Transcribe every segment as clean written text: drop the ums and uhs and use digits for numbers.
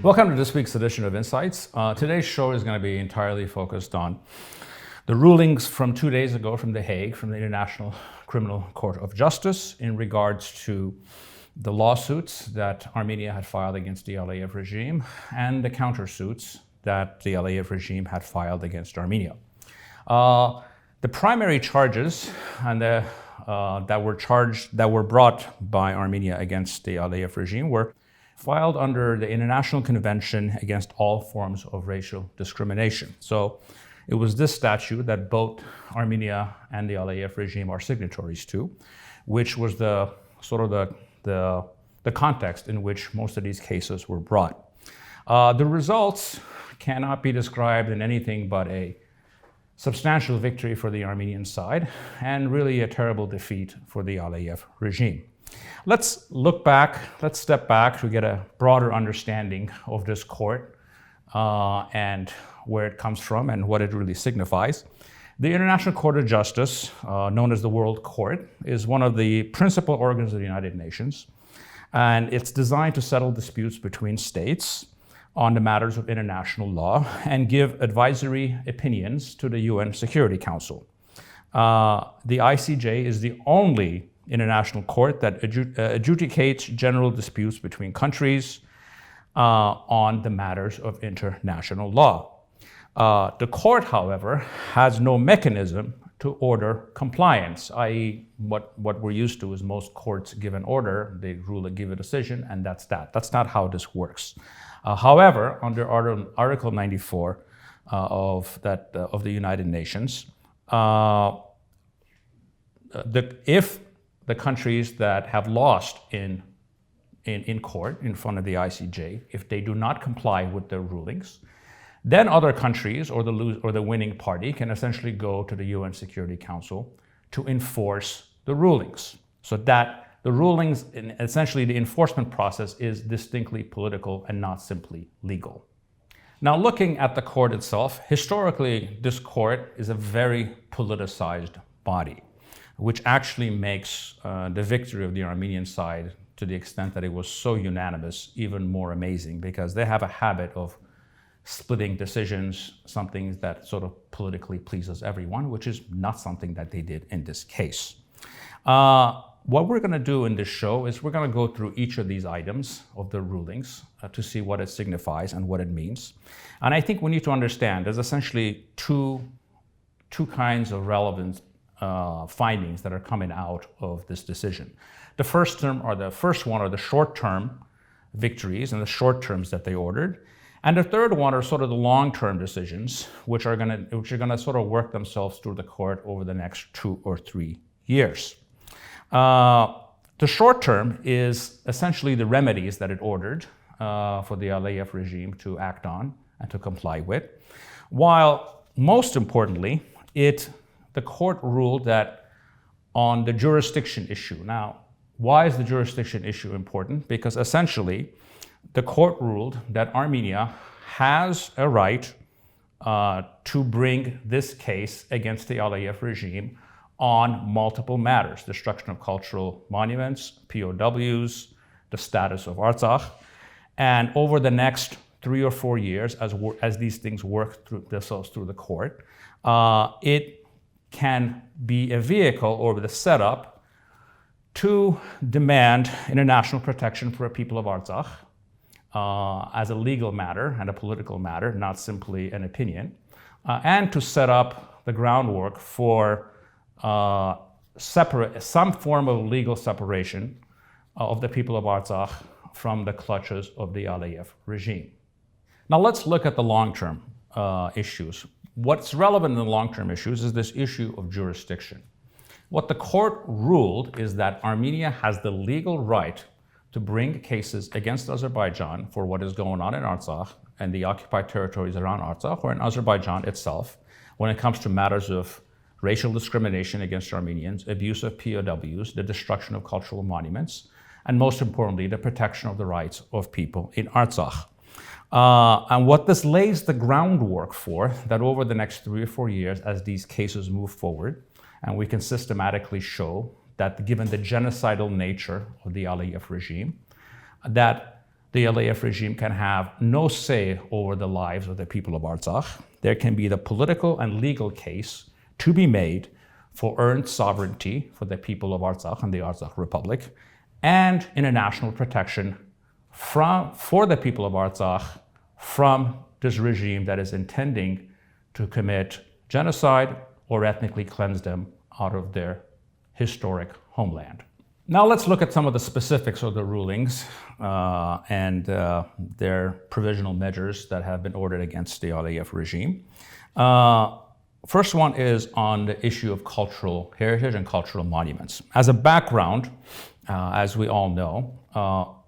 Welcome to this week's edition of Insights. Today's show is going to be entirely focused on the rulings from 2 days ago from The Hague, from the International Criminal Court of Justice, in regards to the lawsuits that Armenia had filed against the Aliyev regime and the countersuits that the Aliyev regime had filed against Armenia. The primary charges and that were brought by Armenia against the Aliyev regime were filed under the International Convention Against All Forms of Racial Discrimination. So it was this statute that both Armenia and the Aliyev regime are signatories to, which was the context in which most of these cases were brought. The results cannot be described in anything but a substantial victory for the Armenian side and really a terrible defeat for the Aliyev regime. Let's step back to get a broader understanding of this court and where it comes from and what it really signifies. The International Court of Justice, known as the World Court, is one of the principal organs of the United Nations, and it's designed to settle disputes between states on the matters of international law and give advisory opinions to the UN Security Council. The ICJ is the only international court that adjudicates general disputes between countries on the matters of international law. The court, however, has no mechanism to order compliance, i.e. what we're used to is most courts give an order, they rule and give a decision, and that's that. That's not how this works. However, under Article 94 of the United Nations, if the countries that have lost in court in front of the ICJ, if they do not comply with their rulings, then other countries or the winning party can essentially go to the UN Security Council to enforce the rulings. So that the rulings, essentially the enforcement process, is distinctly political and not simply legal. Now, looking at the court itself, historically, this court is a very politicized body, which actually makes the victory of the Armenian side, to the extent that it was so unanimous, even more amazing, because they have a habit of splitting decisions, something that sort of politically pleases everyone, which is not something that they did in this case. What we're going to do in this show is we're going to go through each of these items of the rulings to see what it signifies and what it means. And I think we need to understand there's essentially two kinds of relevant findings that are coming out of this decision. The first one are the short-term victories and the short terms that they ordered. And the third one are sort of the long-term decisions, which are going to sort of work themselves through the court over the next 2 or 3 years. The short term is essentially the remedies that it ordered for the Aliyev regime to act on and to comply with, while most importantly, the court ruled that on the jurisdiction issue. Now, why is the jurisdiction issue important? Because essentially, the court ruled that Armenia has a right to bring this case against the Aliyev regime on multiple matters: destruction of cultural monuments, POWs, the status of Artsakh. And over the next 3 or 4 years, as these things work themselves through the court, it can be a vehicle or the setup to demand international protection for the people of Artsakh as a legal matter and a political matter, not simply an opinion, and to set up the groundwork for some form of legal separation of the people of Artsakh from the clutches of the Aliyev regime. Now let's look at the long-term issues. What's relevant in the long-term issues is this issue of jurisdiction. What the court ruled is that Armenia has the legal right to bring cases against Azerbaijan for what is going on in Artsakh and the occupied territories around Artsakh, or in Azerbaijan itself, when it comes to matters of racial discrimination against Armenians, abuse of POWs, the destruction of cultural monuments, and most importantly, the protection of the rights of people in Artsakh. And what this lays the groundwork for, that over the next 3 or 4 years, as these cases move forward, and we can systematically show that given the genocidal nature of the Aliyev regime, that the Aliyev regime can have no say over the lives of the people of Artsakh. There can be the political and legal case to be made for earned sovereignty for the people of Artsakh and the Artsakh Republic, and international protection for the people of Artsakh from this regime that is intending to commit genocide or ethnically cleanse them out of their historic homeland. Now let's look at some of the specifics of the rulings and their provisional measures that have been ordered against the Aliyev regime. First one is on the issue of cultural heritage and cultural monuments. As a background, as we all know,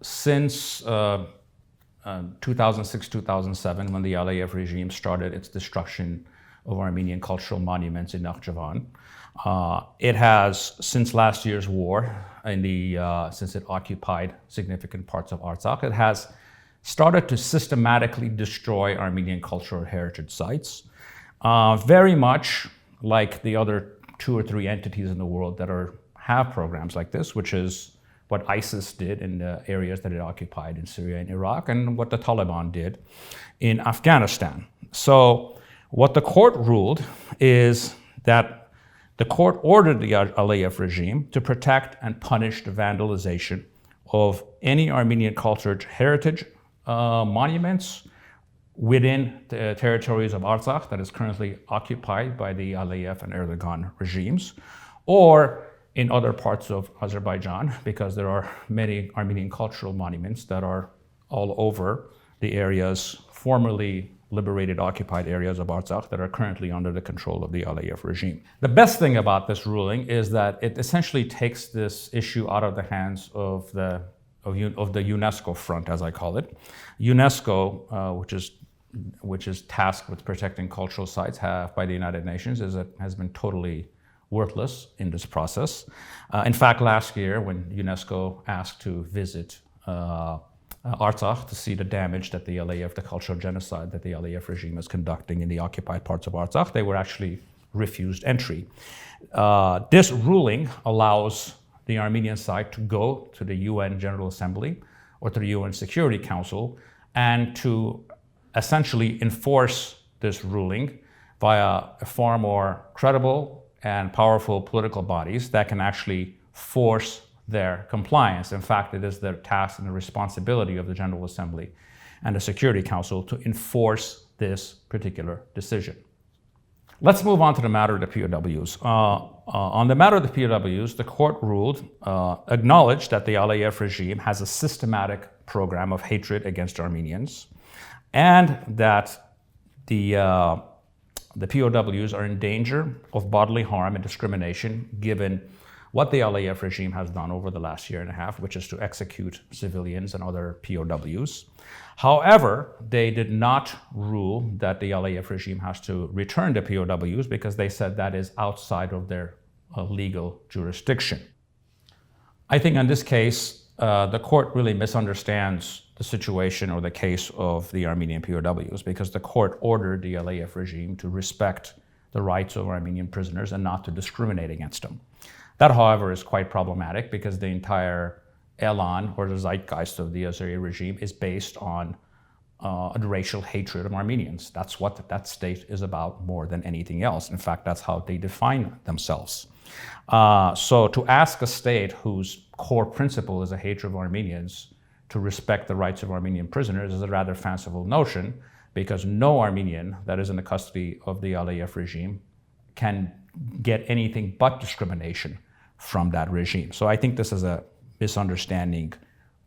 since 2006-2007, when the Aliyev regime started its destruction of Armenian cultural monuments in Nakhchivan, it has, since last year's war, since it occupied significant parts of Artsakh, it has started to systematically destroy Armenian cultural heritage sites, very much like the other 2 or 3 entities in the world that have programs like this, which is what ISIS did in the areas that it occupied in Syria and Iraq, and what the Taliban did in Afghanistan. So what the court ruled is that the court ordered the Aliyev regime to protect and punish the vandalization of any Armenian cultural heritage monuments within the territories of Artsakh that is currently occupied by the Aliyev and Erdogan regimes, or in other parts of Azerbaijan, because there are many Armenian cultural monuments that are all over the areas, formerly liberated, occupied areas of Artsakh that are currently under the control of the Aliyev regime. The best thing about this ruling is that it essentially takes this issue out of the hands of the UNESCO front, as I call it. UNESCO, which is tasked with protecting cultural sites by the United Nations, has been totally worthless in this process. In fact, last year, when UNESCO asked to visit Artsakh to see the damage that the cultural genocide that the Aliyev regime is conducting in the occupied parts of Artsakh, they were actually refused entry. This ruling allows the Armenian side to go to the UN General Assembly or to the UN Security Council and to essentially enforce this ruling via a far more credible and powerful political bodies that can actually force their compliance. In fact, it is the task and the responsibility of the General Assembly and the Security Council to enforce this particular decision. Let's move on to the matter of the POWs. On the matter of the POWs, the court ruled, acknowledged that the Aliyev regime has a systematic program of hatred against Armenians, and that the POWs are in danger of bodily harm and discrimination given what the Aliyev regime has done over the last year and a half, which is to execute civilians and other POWs. However, they did not rule that the Aliyev regime has to return the POWs because they said that is outside of their legal jurisdiction. I think in this case, the court really misunderstands the situation or the case of the Armenian POWs because the court ordered the Aliyev regime to respect the rights of Armenian prisoners and not to discriminate against them. That, however, is quite problematic because the entire elan or the zeitgeist of the Azeri regime is based on a racial hatred of Armenians. That's what that state is about more than anything else. In fact, that's how they define themselves. So to ask a state whose core principle is a hatred of Armenians to respect the rights of Armenian prisoners is a rather fanciful notion because no Armenian that is in the custody of the Aliyev regime can get anything but discrimination from that regime. So I think this is a misunderstanding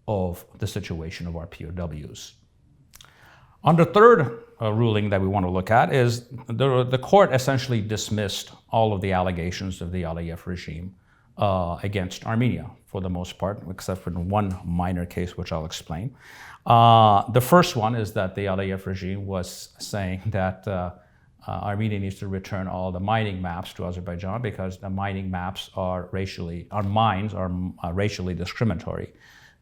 of the situation of our POWs. On the third ruling that we want to look at is the court essentially dismissed all of the allegations of the Aliyev regime against Armenia for the most part, except for one minor case, which I'll explain. The first one is that the Aliyev regime was saying that Armenia needs to return all the mining maps to Azerbaijan because the mining maps mines are racially discriminatory,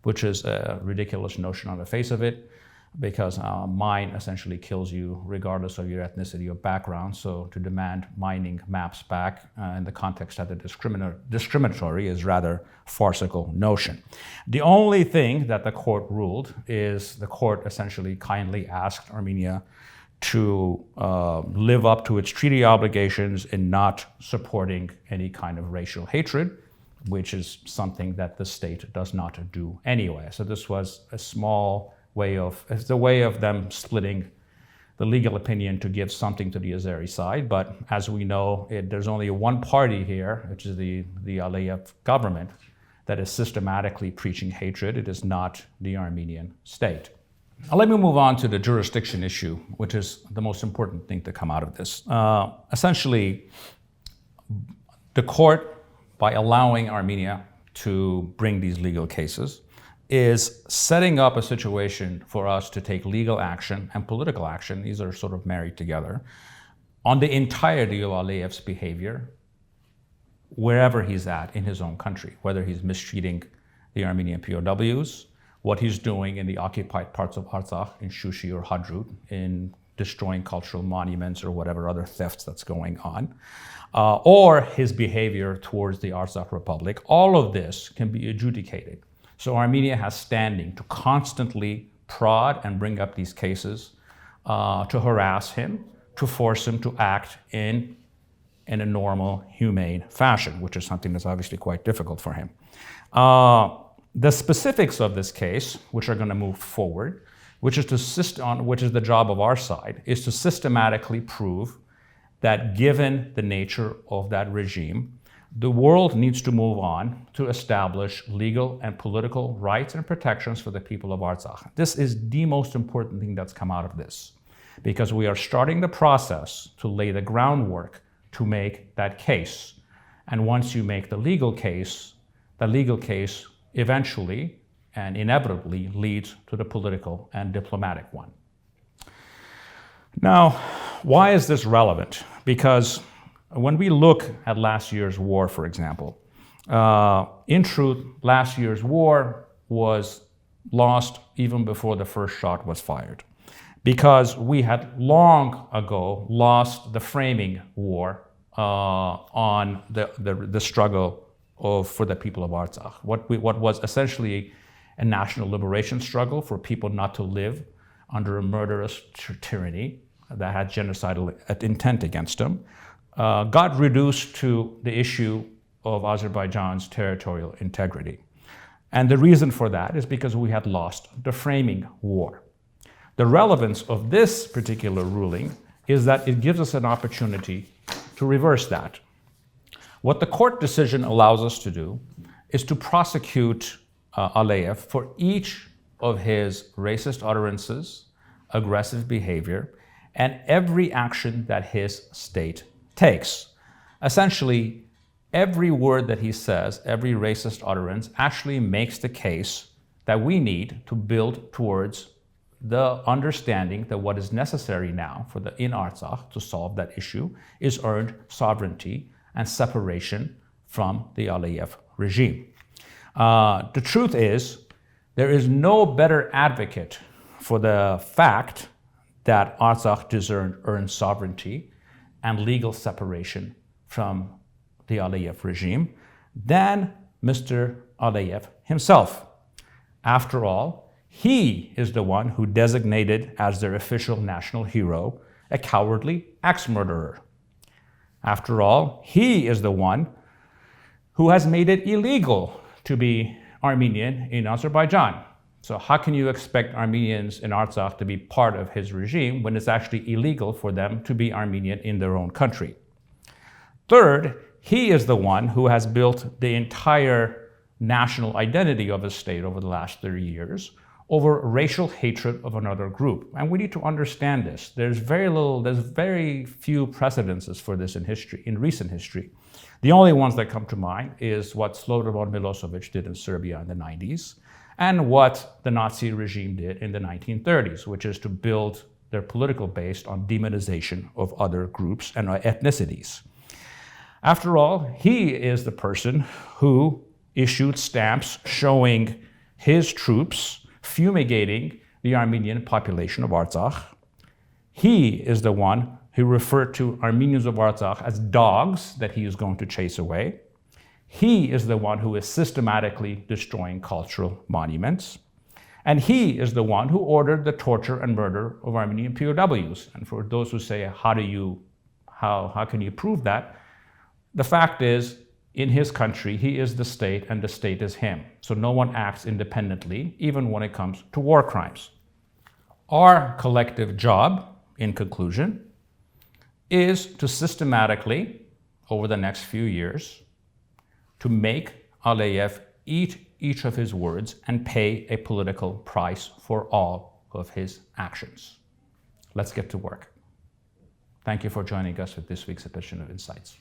which is a ridiculous notion on the face of it. because mine essentially kills you regardless of your ethnicity or background. So to demand mining maps back in the context that the discriminatory is rather farcical notion. The only thing that the court ruled is the court essentially kindly asked Armenia to live up to its treaty obligations in not supporting any kind of racial hatred, which is something that the state does not do anyway. So this was a small way of, it's a way of them splitting the legal opinion to give something to the Azeri side. But as we know, there's only one party here, which is the Aliyev government, that is systematically preaching hatred. It is not the Armenian state. Now let me move on to the jurisdiction issue, which is the most important thing to come out of this. Essentially, the court, by allowing Armenia to bring these legal cases, is setting up a situation for us to take legal action and political action, these are sort of married together, on the entirety of Aliyev's behavior, wherever he's at in his own country, whether he's mistreating the Armenian POWs, what he's doing in the occupied parts of Artsakh, in Shushi or Hadrut, in destroying cultural monuments or whatever other thefts that's going on, or his behavior towards the Artsakh Republic. All of this can be adjudicated. So Armenia has standing to constantly prod and bring up these cases, to harass him, to force him to act in a normal, humane fashion, which is something that's obviously quite difficult for him. The specifics of this case, which are going to move forward, which is the job of our side, is to systematically prove that given the nature of that regime, the world needs to move on to establish legal and political rights and protections for the people of Artsakh. This is the most important thing that's come out of this, because we are starting the process to lay the groundwork to make that case. And once you make the legal case eventually and inevitably leads to the political and diplomatic one. Now, why is this relevant? Because when we look at last year's war, for example, in truth, last year's war was lost even before the first shot was fired, because we had long ago lost the framing war on the struggle for the people of Artsakh. What was essentially a national liberation struggle for people not to live under a murderous tyranny that had genocidal intent against them, got reduced to the issue of Azerbaijan's territorial integrity. And the reason for that is because we had lost the framing war. The relevance of this particular ruling is that it gives us an opportunity to reverse that. What the court decision allows us to do is to prosecute Aliyev for each of his racist utterances, aggressive behavior, and every action that his state takes. Essentially, every word that he says, every racist utterance actually makes the case that we need to build towards the understanding that what is necessary now in Artsakh to solve that issue is earned sovereignty and separation from the Aliyev regime. The truth is, there is no better advocate for the fact that Artsakh earned sovereignty and legal separation from the Aliyev regime than Mr. Aliyev himself. After all, he is the one who designated as their official national hero a cowardly axe-murderer. After all, he is the one who has made it illegal to be Armenian in Azerbaijan. So how can you expect Armenians in Artsakh to be part of his regime when it's actually illegal for them to be Armenian in their own country? Third, he is the one who has built the entire national identity of his state over the last 30 years over racial hatred of another group. And we need to understand this. There's very few precedences for this in recent history. The only ones that come to mind is what Slobodan Milosevic did in Serbia in the 90s, and what the Nazi regime did in the 1930s, which is to build their political base on demonization of other groups and ethnicities. After all, he is the person who issued stamps showing his troops fumigating the Armenian population of Artsakh. He is the one who referred to Armenians of Artsakh as dogs that he is going to chase away. He is the one who is systematically destroying cultural monuments. And he is the one who ordered the torture and murder of Armenian POWs. And for those who say, how can you prove that? The fact is, in his country, he is the state and the state is him. So no one acts independently, even when it comes to war crimes. Our collective job, in conclusion, is to systematically, over the next few years, to make Aliyev eat each of his words and pay a political price for all of his actions. Let's get to work. Thank you for joining us with this week's edition of Insights.